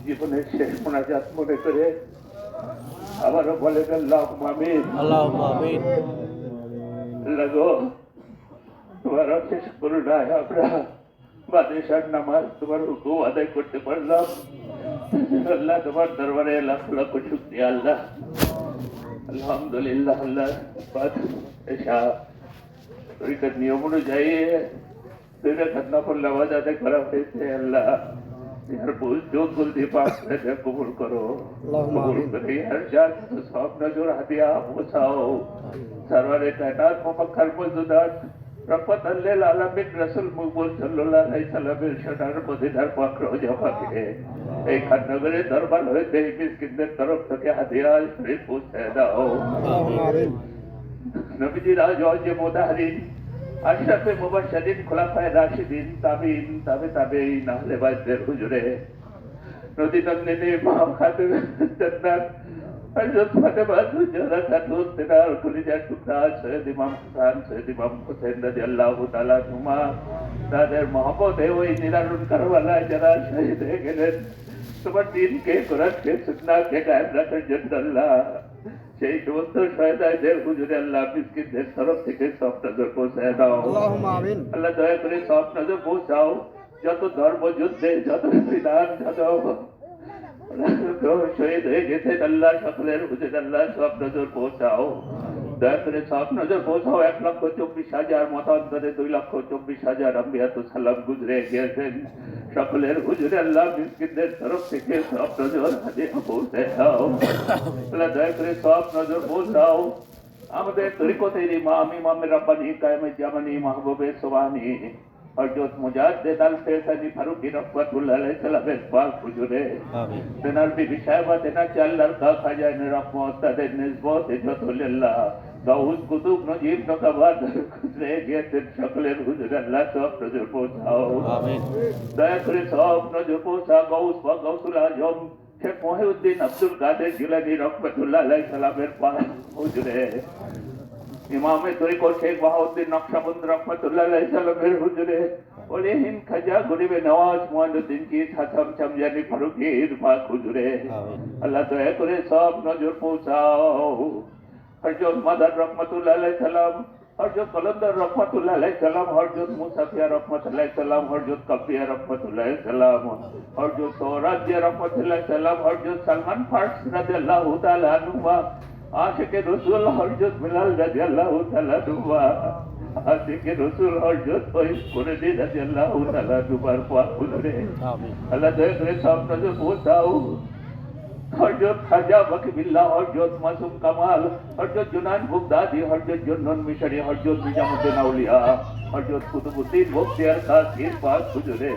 জীবনের শেষ মোনাজাত মনে করে আবারও বলেন আল্লাহুম্মা আমিন। আল্লাহুম্মা আমিন। আল্লাহ গো, তোমার অশেষ করুণায় আমরা বাদেশার নামাজ তোমার হুকুম আদায় করতে পারলাম। আল্লাহ তোমার দরবারে লাখ লাখ শুকরিয়া আল্লাহ। আলহামদুলিল্লাহ। আল্লাহ এসা তরিকার নিয়ম অনুযায়ী দুই রাকাত নফল নামাজ আদায় করা হয়েছে। আল্লাহ यार बोल जो कुल दीपाक से कबूल करो, कबूल करे यार जान सब नजर हदिया पहुंचाओ। सरवरे कायनात मुमक्कर मौजूदात रहमत लिल आलमीन रसूल मकबूल सल्लल्लाहु अलैहि वसल्लम इरशादार मदीनार पाक রোজা পাকে এই খাননগরে দরবার হইতে মিসকিনদের তরফ থেকে হাদিয়া শরীফ পৌঁছে দাও। আমিন। নবীজির আজ মুতাহরিন আশরাফে মুবাশশিরিন খুলাফায়ে রাশিদিন তাবিঈন তাবিঈন আহলে বাইতের হুজুরে নদী নন্দিনী মা খাতুন জান্নাত হযরত ফাতেমা জোহরা খাতুন তেনার কলিজার টুকরা সৈয়দ ইমাম হাসান সৈয়দ ইমাম হোসেন রাদিয়াল্লাহু তাআলা হুমা তাদের মহব্বতে ওই নিরারুণ কারবালায় যারা শহীদ হয়ে গেলেন তোমার দিনকে কোরআনকে সুন্নাহকে কায়েম রাখার জন্য আল্লাহ সেই সমস্ত শহীদদের হুজুরে আল্লাহ মিসকিনদের তরফ থেকে সব নজর পৌঁছায় দাও। আল্লাহুম্মা আমিন। আল্লাহ দয়া করে সব নজর পৌঁছাও। যত ধর্ম যুদ্ধে যত বিধান যত শহীদ হয়ে গেছেন আল্লাহ সকলের হুজুরে আল্লাহ সব নজর পৌঁছাও। দয়া করে সব নজর পৌঁছাও। 1,24,000 মতান্তরে 2,24,000 আম্বিয়াত সালাম গুজরে গিয়েছেন সকলের হুজুরে আল্লাহ মিসকিনদের তরফ থেকে সব নজর হাদিয়া পৌঁছে দাও। আল্লাহ দয়া করে সব নজর পৌঁছাও। আমাদের তরিকতের ইমাম রাব্বানী কায়েমে জামানী মাহবুবে সুবহানী হযরত মুজাদ্দিদ আল ফেসানি ফারুকী রাহমাতুল্লাহ আলাইহি সাল্লামের পাক হুজুরে আমিন। তেনার বিবি সাহেবা তেনার চাল্লার কা খাজানে রহমত তাদের নিসবত যতলিল্লাহ গাউস কুতুব নজিব নকাবাদ গুজরে গিয়েছেন সকলের হুজুরে আল্লাহ সব নজর পৌঁছাও। আমিন। দয়া করে সব নজর পৌঁছা গাউস বা গাউসুল আজম শেখ মহিউদ্দিন আব্দুল কাদের জিলানী রহমাতুল্লাহ আলাইহি সাল্লামের পাক হুজুরে ইমামে তরিকত শেখ বাহাউদ্দিন নকশবন্দ রহমাতুল্লাহ আলাইহি সাল্লামের হুজুরে ওলি হিন্দ খাজা গরিবে নওয়াজ মুঈনুদ্দিন কি হাসান চামজানি ফারুকীর পাক হুজুরে আল্লাহ দয়া করে সব নজর পৌঁছাও। হযরত মাদার রহমাতুল্লাহ আলাইহি সাল্লাম হযরত কলন্দর রহমাতুল্লাহ আলাইহি সাল্লাম হযরত মুসাফিয়া রহমাতুল্লাহ আলাইহি সাল্লাম হযরত কাফিয়া রহমাতুল্লাহ আলাইহি সাল্লাম হযরত সৌরাজিয়া রহমাতুল্লাহ আলাইহি সাল্লাম হযরত সালমান ফারসি রাদিয়াল্লাহু তাআলা আনহু আশিকে রাসূল হযরত বিলাল রাদিয়াল্লাহু তাআলা আনহু আশিকে রাসূল হযরত ওয়াইস কুরদি রাদিয়াল্লাহু তাআলা আনহু পাক হুজুরে আমিন। আল্লাহ দয়া করে সব নজর পৌঁছাও। হযরত খাজা বকবিল্লাহ হযরত মাসুম কামাল হযরত জুনান বুগদাদি হযরত জুন্নুন মিশরি হযরত নিজামুদ্দিন আউলিয়া হযরত কুতুবউদ্দিন বখতিয়ার কাসির পাক হুজুরে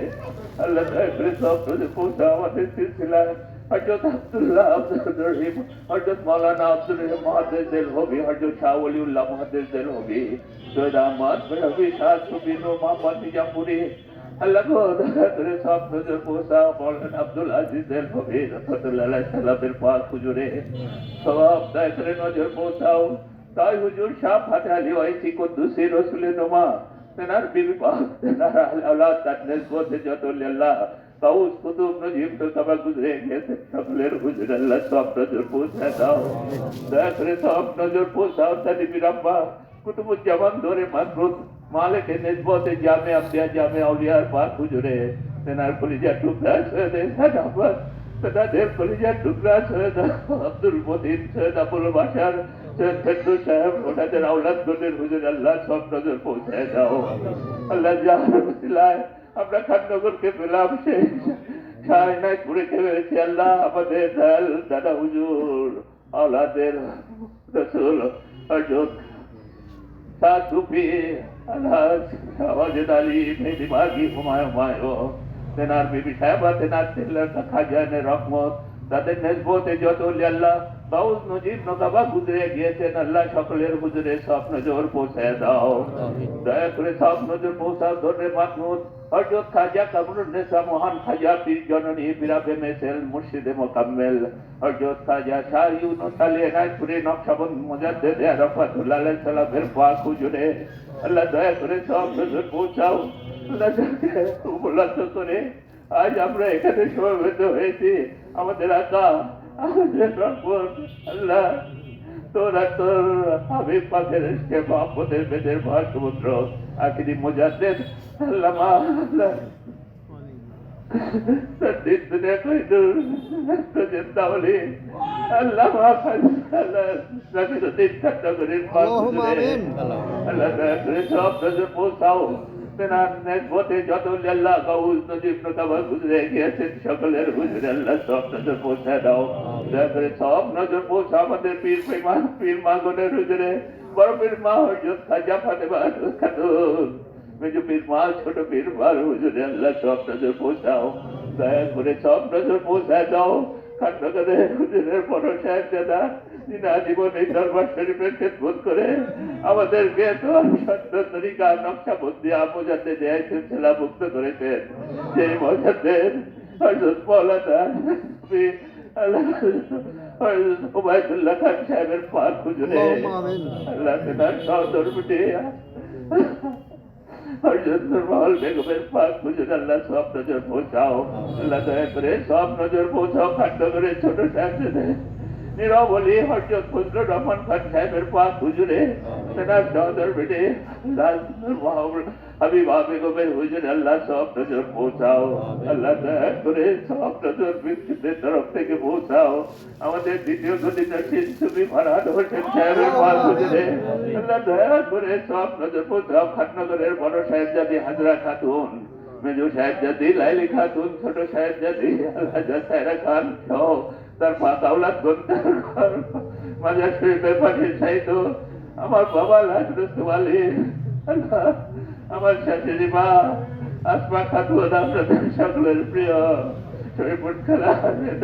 আল্লাহ দয়া করে সব নজর পৌঁছাও। আমাদের সিলসিলা হযরত আব্দুল্লাহ আব্দুর রহিম হযরত মাওলানা আব্দুর রহিম মুহাদ্দিস দেলহবি হযরত শাহ ওলিউল্লাহ মুহাদ্দিস দেলহবি সৈয়দ আহমদ বিন শাহ সুবিন মোহাম্মদ নিজামপুরি আল্লাহ গো দয়া করে সব নজর পৌঁছাও। মাওলানা আব্দুল আজিজ দেলহবি রাহমাতুল্লাহ আলাইহি সাল্লামের পাক হুজুরে সব দয়া করে নজর পৌঁছাও। তাই হুজুর শাহ ফাতে আলী ওয়াইসি কুদ্দুসি রাসূলের নোমা তেনার বিবি পাক তেনার আওলাদ তার নিসবতে যতলিল্লাহ গাউস কুতুব নজিব নকাবা গুজরে গেছে সকলের হুজুরে আল্লাহ সব নজর পৌঁছে দাও। দয়া করে সব নজর পৌঁছাও। তালিবি রাব্বা কুতুবুজ্জামান ধরে মাসরুদ মালিক নিসবতে জামে আম্বিয়া জামে আউলিয়ার পাক হুজুরে তেনার কলিজার টুকরা সৈয়দ সাদাবাদ তেনাদের কলিজার টুকরা সৈয়দ আব্দুল মতিন সৈয়দ আবুল বাশার সৈয়দ ফেরদৌস সাহেব ওনাদের আওলাদগণের হুজুরে আল্লাহ সব নজর পৌঁছে দাও। আল্লাহ যার ওসিলায় আমরা খাননগরকে পেলাম সেই শাহনাইপুরে পেয়েছি। আল্লাহ আমাদের দাদা হুজুর আওলাদের রাসূল হযরত শাহ সুফি আলহাজ ওয়াজেদ আলী মেহদিবাগী হুমায়ুন তেনার বিবি সাহেবা তেনার তিল্লার খাজানে রহমত তাদের নিসবতে যত আল্লাহ গাউস নজিব নকাবা গুজরে গিয়েছেন আল্লাহ সকলের হুজুরে সব নজর পৌঁছে দাও। দয়া করে সব নজর পৌঁছাও। ধরে মাহমুদ হযরত খাজা কামরুন্নেসা মহান খাজা পীর জননী বিরাবে মেসেল মুর্শিদে মোকাম্মেল হযরত খাজা শাহ ইউনুস আলী এনায়তপুরে নকশবন্দ মুজাদ্দিদ রহমাতুল্লাহ আলাইহি সাল্লামের পাক হুজুরে আল্লাহ দয়া করে সব নজর পৌঁছাও। আল্লাহ করে আজ আমরা এখানে সমবেত হয়েছি আমাদের আকা, আমাদের রহমত আল্লাহ, তোরা তোর হাবিব পাকের এসে মোহাম্মদের বেদের মহাসমুদ্র আখিরি মুজাদ্দেদ আল্লামা আল্লাহ সদ্দিদ দুনিয়া কইদুর সজ্জাদাওলি আল্লামা আল্লাহ রাকিদুদ্দিন চট্টগ্রামের পাকুজুরে আল্লাহ তাআলা সব নজর পৌঁছাও তেনার নেসবতে যত আল্লাহ গাউল নজিব নতাবা গুজরে গিয়েছেন সকলের হুজুরে আল্লাহ সব নজর পৌঁছায় দাও, দয়া করে সব নজর পৌঁছাও আমাদের পীর মাগনের হুজুরে, বড় পীর মা হযরত খাজা ফাতেমা খাতুন, মেজো পীর মা ছোট পীর মার হুজুরে আল্লাহ সব নজর পৌঁছাও, দয়া করে সব নজর পৌঁছায় দাও। খান্ডগরের হুজুরের বড় সাহেবজাদা যিনি আজীবন এই দরবার শরীফের খেদমত করে আমাদেরকে তো সত্য তরিকা নকশাবন্দি মোজাদ্দেদ দেয় সিলসিলা মুক্ত করেছেন, সেই মোজাদ্দেদ হযরত মাওলানা ওবায়দুল্লাহ খান সাহেবের পাক হুজুরে আল্লাহ তাআলা সহধর্মটি হযরত নূরমহল বেগমের পাক হুজুর আল্লাহ সব নজর পৌঁছাও, আল্লাহ দয়া করে সব নজর পৌঁছাও। খান্ডগরের ছোট সাহেবজাদা নিরবলি হযরত ফজলুর রহমান খান সাহেবের পাক হুজুরে তেনার সহদর বেটে হাবিবা বেগমের হুজুর আল্লাহ সব নজর পৌঁছাও, আল্লাহ দয়া করে সব নজর ব্যক্তিদের তরফ থেকে পৌঁছাও। আমাদের দ্বিতীয় গতিনশীল সুফি ফরহাদ হোসেন সাহেবের পাক হুজুরে আল্লাহ দয়া করে সব নজর পৌঁছাও। খান্ডগরের বড় সাহেবজাদি হাজরা খাতুন, মেজো সাহেবজাদি লাইলি খাতুন, ছোট সাহেবজাদি আলহাজা সায়রা খান সহ তার পাক আওলাদ গন্তার মাজার শরীফের পাশে শায়িত আমার বাবা লাজরত আলী, আমার শাশুড়ি মা আসমা খাতুন, আপনাদের সকলের প্রিয় শরীফুল খেলা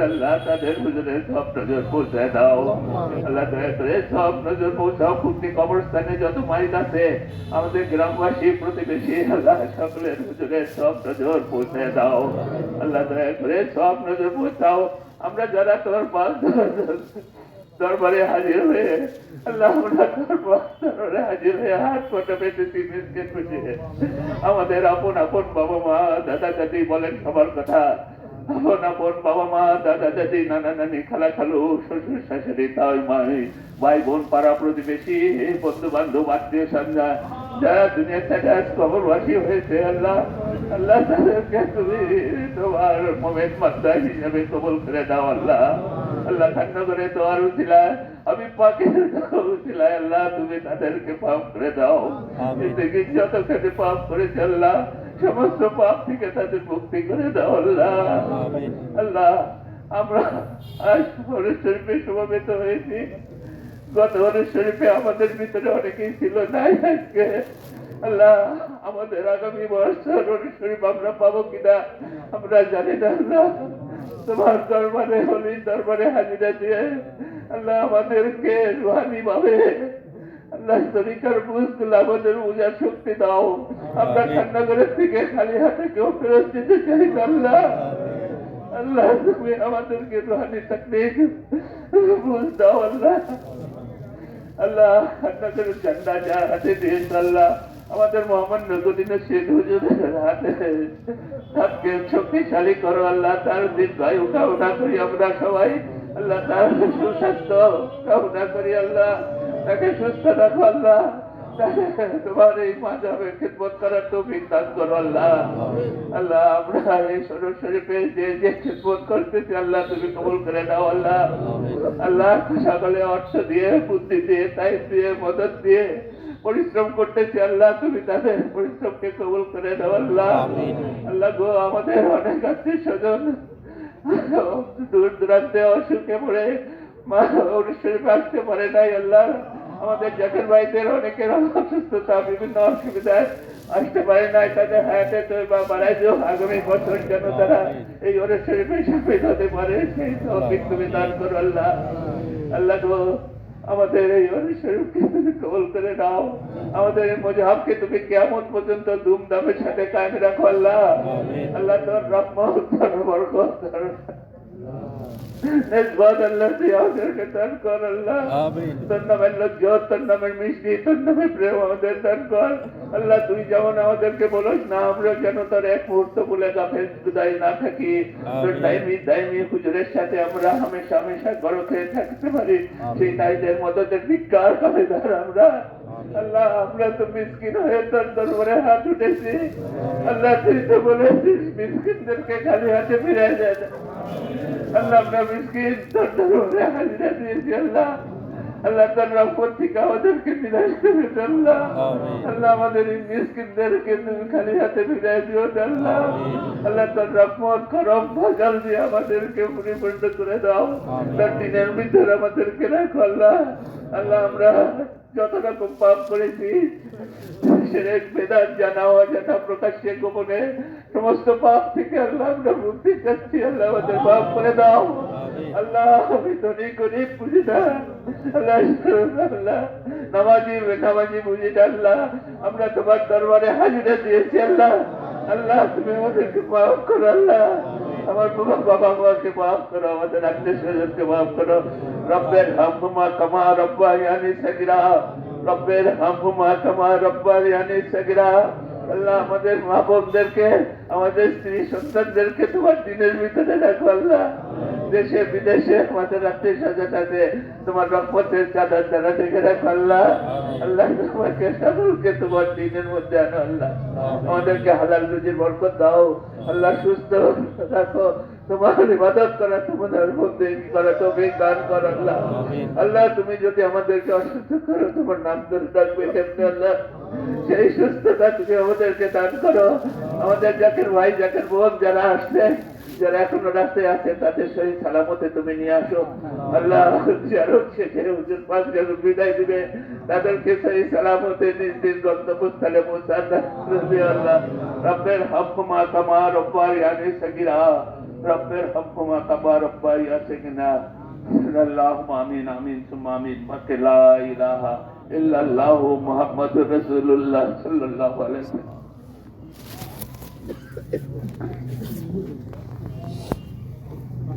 আল্লাহ তাদের হুজুরের সব নজর পৌঁছায় দাও, আল্লাহ দয়া করে সব নজর পৌঁছাও। খুবনি কবরস্থানে যত মাইক আছে আমাদের গ্রামবাসী প্রতিবেশী আল্লাহ সকলের হুজুরের সব নজর পৌঁছায় দাও, আল্লাহ দয়া করে সব নজর পৌঁছাও। আমরা যারা তোর পাক দরবারে হাজির হয়ে আল্লাহ দরবারে হাজির হয়ে হাত পাটা পেতেছি মিসকে খুশি আমাদের আপন আপন বাবা মা দাদা দাদি বলেন সবার কথা, আপন আপন বাবা মা দাদা দাদি নানা নানি খালা খালু শ্বশুর শাশুড়ি তাই মাই ভাই বোন পাড়া প্রতিবেশী বন্ধু বান্ধব আত্মীয় সঞ্জা যারা দুনিয়া থেকে আজ কবরবাসী হয়েছে আল্লাহ, আল্লাহ তাদেরকে তুমি তোমার মোমেন মাদ্দা হিসাবে কবল করে দাও আল্লাহ, আল্লাহ খান্ডগরে তোমার উসিলায় আমি পাকের উসিলায় আল্লাহ তুমি তাদেরকে পাপ করে দাও, জিন্দেগি যতখানি পাপ করেছে আল্লাহ সমস্ত পাপ থেকে তাদের মুক্তি করে দাও আল্লাহ, আল্লাহ আমরা আজ হরের শরীফে সমবেত হয়েছি, গত হরের শরীফে আমাদের ভিতরে অনেকেই ছিল নাই আজকে আল্লাহ, আমাদের আগামী বছর হরের শরীফ আমরা পাবো কিনা আমরা জানি না আল্লাহ, তোমার দরবারে হলির দরবারে হাজিরা দিয়ে আল্লাহ আমাদেরকে রুহানি ভাবে আল্লাহ তরিকার বুঝগুলো আমাদের বুঝার শক্তি দাও, আমরা খান্ডগরের থেকে খালি হাতে কেউ ফেরত দিতে চাই আল্লাহ, আল্লাহ তুমি আমাদেরকে রুহানি তাকদীর বুঝ দাও আল্লাহ, আল্লাহ খান্ডগরের ঝান্ডা যার হাতে দিয়েছ আল্লাহ আমাদের মোহাম্মদ নজরুদ্দিনের শেখ হুজুরের হাতে তাকে শক্তিশালী করো আল্লাহ, তার দীর্ঘায়ু কামনা করি আমরা সবাই আল্লাহ, তার সুস্বাস্থ্য কামনা করি আল্লাহ, তাকে সুস্থ রাখো আল্লাহ, তোমার এই মাযহাবের খিদমত করার তৌফিক দান করো আল্লাহ, আল্লাহ আমরা এই শরীফ শরীফে যে যে খিদমত করতেছি আল্লাহ তুমি কবুল করে নাও আল্লাহ, আল্লাহ সকলে অর্থ দিয়ে বুদ্ধি দিয়ে টাইম দিয়ে মদত দিয়ে পরিশ্রম করতেছি আল্লাহ তুমি তাদের পরিশ্রমকে কবুল করে দাও আল্লাহ, আল্লাহ গো আমাদের অনেক আত্মীয় স্বজন দূর দূরান্তে অসুখে পড়ে মা শরীফে আসতে পারে নাই আল্লাহ, আমাদের জাকের ভাইদের অনেকের অসুস্থতা বিভিন্ন অসুবিধায় আসতে পারে নাই, তাদের হায়াতে তৈবা বাড়াই দিও, আগামী বছর যেন তারা এই হরের শরীফে শামিল হতে পারে সেই তৌফিক তুমি দান করো আল্লাহ, আল্লাহ গো আমাদের এই হরের শরীফকে তুমি কবুল করে নাও, আমাদের এই মজহাবকে তুমি কিয়ামত পর্যন্ত ধুমধামের সাথে কায়েম রাখো আল্লাহ, আল্লাহ তোর রহমত তোর বরকত নিসবত আল্লাহ তুই আমাদেরকে দান কর আল্লাহ। তোর নামের লজ্জত, তোর নামের মিষ্টি, তোর নামের প্রেম আমাদের দান কর আল্লাহ। তুই যেমন আমাদেরকে বলিস না আমরা যেন তোর এক মুহূর্ত বলে গাফেল জুদাই না থাকি, তোর দাইমি হুজুরের সাথে আমরা হামেশা হামেশা গড় খেয়ে থাকতে পারি, সেই তাইদের মদতের ভিক্ষার কালেদার আমরা আল্লাহ। আমরা তো মিসকিন হয়ে তোর দরবারে হাত উঠেছি আল্লাহ। তুই তো বলেছিস মিসকিনদেরকে খালি হাতে ফিরে যায় না আল্লাহ। আমরা মিসকিন তোর দরবারে হাজিরা দিয়েছি আল্লাহ। আল্লাহ তোর রহমত থেকে আমাদেরকে নিরাশ করে আল্লাহ। আল্লাহ আমাদের এই মিসকিনদেরকে তুমি খালি হাতে ফিরে দিও আল্লাহ। আল্লাহ তোর রহমত করম ফজল দিয়ে আমাদেরকে পরিপূর্ণ করে দাও। তোর দিনের ভিতরে আমাদেরকে রাখো আল্লাহ। আল্লাহ আমরা যত রকম পাপ করেছি, শিরক বেদাত জানা অজানা প্রকাশ্যে গোপনে সমস্ত পাপ থেকে আল্লাহ আমরা মুক্তি চাচ্ছি আল্লাহ। আমাদের পাপ করে দাও আল্লাহ। আমি ধনী গরিব বুঝি না আল্লাহ, আল্লাহ নামাজি বুঝি না আল্লাহ। আমরা তোমার দরবারে হাজিরা দিয়েছি আল্লাহ। আল্লাহ তুমি আমাদেরকে মাফ করো আল্লাহ। আমার বাবা মাকে মাফ করো, আমাদের আত্মীয় স্বজনকে মাফ করো। রব্বের হামহুমা কামা রব্বায়ানি সগীরা, রব্বের হামহুমা কামা রব্বায়ানি সগীরা। আল্লাহ আমাদের মা বোনদেরকে, আমাদের স্ত্রী সন্তানদেরকে তোমার দিনের ভিতরে রাখো আল্লাহ। দেশে বিদেশে আমাদের আত্মীয় স্বজন আছে, তোমার রহমতের চাদর দ্বারা ঢেকে রাখো আল্লাহ। আল্লাহ তোমাকে সকলকে তোমার দিনের মধ্যে আনো আল্লাহ। আমাদেরকে হালাল রুজির বরকত দাও আল্লাহ। সুস্থ রাখো, তোমার ইবাদত করা, তোমাদের মধ্যে করা তৌফিক দান করো আল্লাহ। আল্লাহ তুমি যদি আমাদেরকে অসুস্থ করো, তোমার নাম ধরে ডাকবে কেমনে আল্লাহ, সেই সুস্থতা তুমি আমাদেরকে দান করো। আমাদের জাকের ভাই জাকের বোন যারা আসছে, যারা এখনো রাস্তায় আছে, তাদের শরীর সালামতে তুমি নিয়ে আসো আল্লাহ। যারা শেষে হুজুর পাক যেন বিদায় দিবে, তাদেরকে সেই সালামতে নিজ নিজ গন্তব্যস্থলে পৌঁছান আল্লাহ। রব্বের হামহুমা কামা রব্বায়ানি সগীরা, রব্বের হামহুমা কামা রব্বায়ানি সগীরা। আল্লাহুম্মা আমিন আমিন সুম্মা আমিন। ওয়া লা ইলাহা ইল্লাল্লাহু মুহাম্মাদুর রাসূলুল্লাহ সাল্লাল্লাহু আলাইহি ওয়াসাল্লাম।